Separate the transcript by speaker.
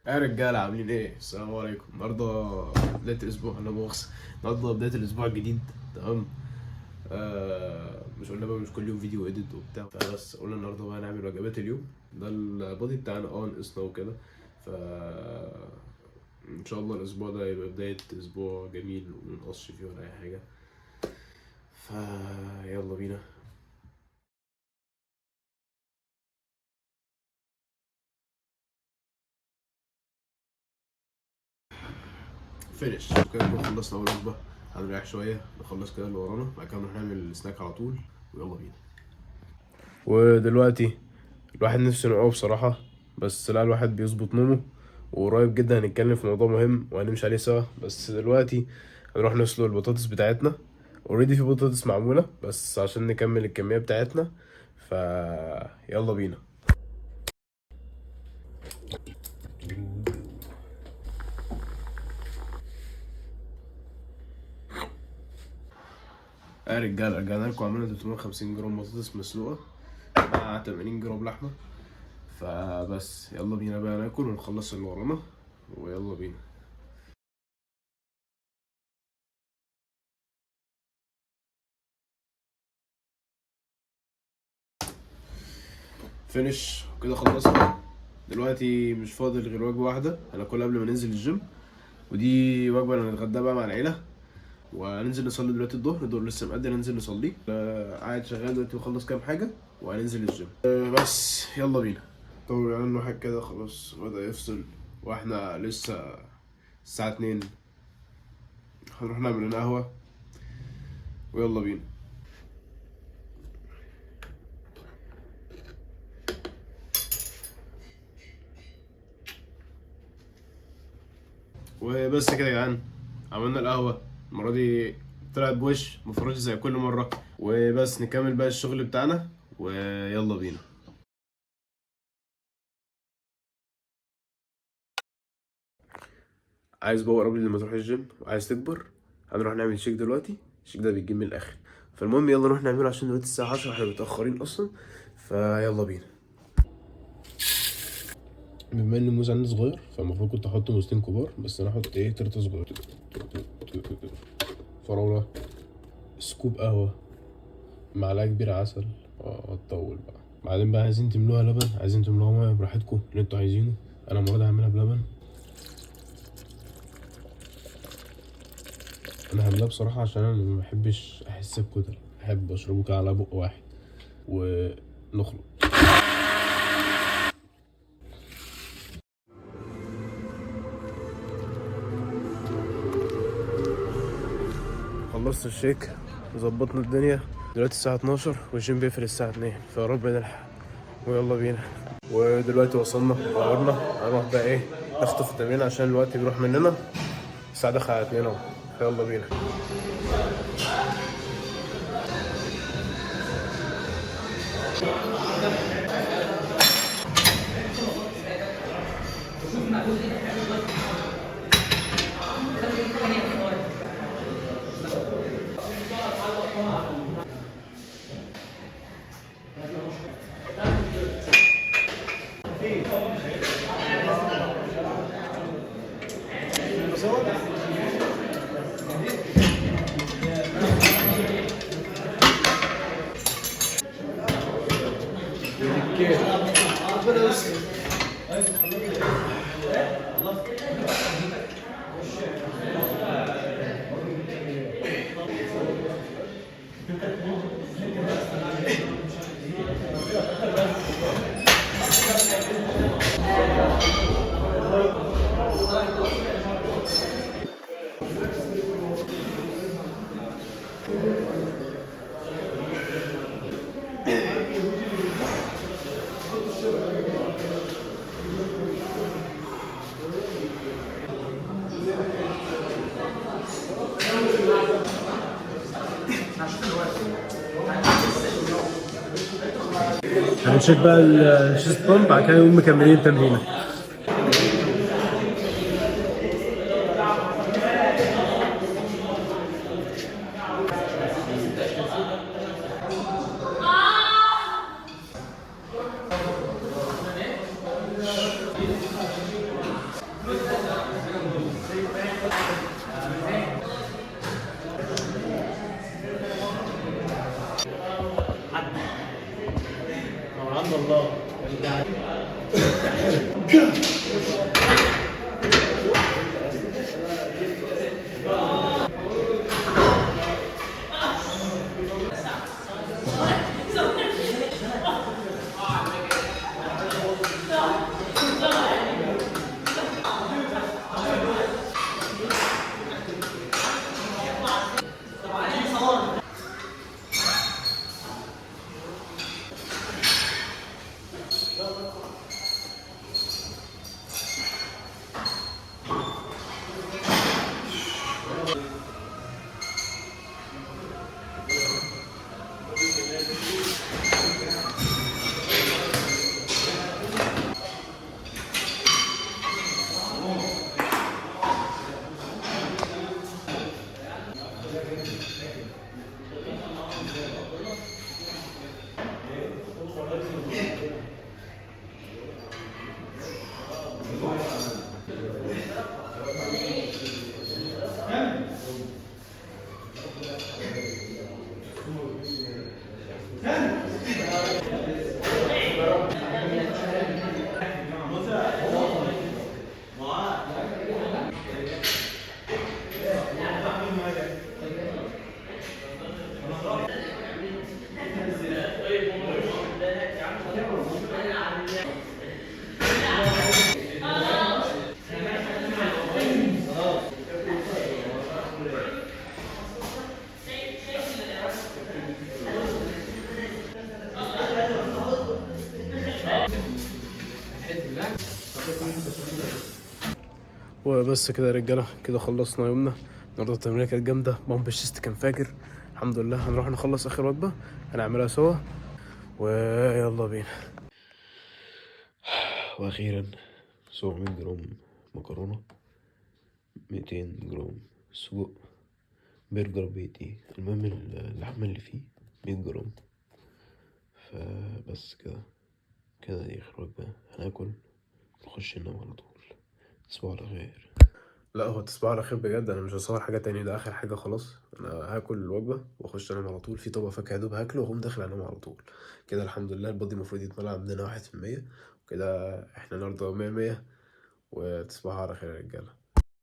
Speaker 1: يا رجاله عاملين ايه؟ السلام عليكم. النهارده بدايه الاسبوع، لا مؤاخذه. النهارده بدايه الاسبوع الجديد. تمام. مش قلنا بقى مش كل يوم فيديو اديت وبتاع، فبس قلنا النهارده بقى نعمل وجبات اليوم. ده البادي بتاعنا، نقصنا وكده. ف ان شاء الله الاسبوع ده يبقى بدايه اسبوع جميل ومنقصش فيه ولا اي حاجه. يلا بينا. فينش كده نكون خلصنا اول وجبه. هنريح شويه نخلص كده اللي ورانا، بعد كده نروح نعمل سناك على طول. ويلا بينا. ودلوقتي الواحد نفسه ينقه بصراحة، بس لا، الواحد بيظبط نومه. وقريب جدا هنتكلم في موضوع مهم وهنمشي عليه سوا، بس دلوقتي هنروح نسلق البطاطس بتاعتنا. اوريدي في بطاطس معمولة، بس عشان نكمل الكمية بتاعتنا. ف يلا بينا. يا رجالة رجعنا لكم، عملنا 350 جرام بطاطس مسلوقة مع 80 جرام لحمة. فبس يلا بينا بقى ناكل ونخلص اللي ورانا. ويلا بينا. فينش كده خلصنا. دلوقتي مش فاضل غير وجبة واحدة هناكلها قبل ما ننزل الجيم. ودي وجبة هنتغدى بقى مع العيلة. وهننزل نصلي دلوقتي الظهر لسه مقدر ننزل نصلي. قاعد شغال دلوقتي وخلص كام حاجة وهننزل الجيم. بس يلا بينا. طبعا يعني الواحد كده خلاص بدأ يفصل. واحنا لسه الساعة 2. هنروح نعمل لنا قهوة. ويلا بينا. وبس كده يا جدعان. عملنا القهوة المرة دي. طلعت بوش مفرش زي كل مرة. وبس نكمل بقى الشغل بتاعنا. ويلا بينا. عايز باور قبل لما تروح الجيم وعايز تكبر. هنروح نعمل شيك دلوقتي. الشيك ده بيجيب من الاخر. فالمهم يلا نروح نعمله عشان دلوقتي الساعة 10 احنا متأخرين اصلا. فيلا بينا. بما ان الموز عندي صغير فالمفروض كنت احط موزتين كبار، بس انا احط ايه تلاتة صغير. فراولة. سكوب قهوة. معلقة كبيرة عسل. هتطول بقى. بعدين بقى عايزين تملوها لبن، عايزين تملوها ميه براحتكم اللي انتوا عايزينه. انا المرة دي هعملها بلبن. انا هعملها بصراحة عشان انا ما بحبش احس بكتل، احب اشربه كده على بق واحد. ونخرج. خلصت الشيك وظبطنا الدنيا. دلوقتي الساعة 12 والجيم بيقفل الساعة 2، فيا رب نلحق. ويلا بينا. ودلوقتي وصلنا غيرنا. هنروح بقى ايه نخطف التمرين عشان الوقت بيروح مننا. الساعة داخلة على 2 اهو. يلا بينا. هنشيك بقى الشيست بامب، بعد كده نقوم مكملين التمرين. الله. وبس كده يا رجاله، كده خلصنا يومنا. النهارده التمرينه كانت جامده، بامب الشيست كان فاجر. الحمد لله. هنروح نخلص اخر وجبه هنعملها سوا ويلا بينا. واخيرا 700 جرام مكرونه، 200 جرام سجق، برجر بيتي، المهم اللحمه اللي فيه 100 جرام. فبس كده دي اخر وجبه. هناكل نخش ننام على طول. تصبحوا على خير. لا هو تصبحوا على خير بجد. انا مش هصور حاجه تاني، ده اخر حاجه خلاص. انا هاكل الوجبه واخش انام على طول. في طبق فاكهه يا دوب هاكله واقوم داخل انام على طول. كده الحمد لله البودي المفروض يتملى عندنا 1%. وكده احنا النهارده 100 100. وتصبحوا على خير يا رجاله.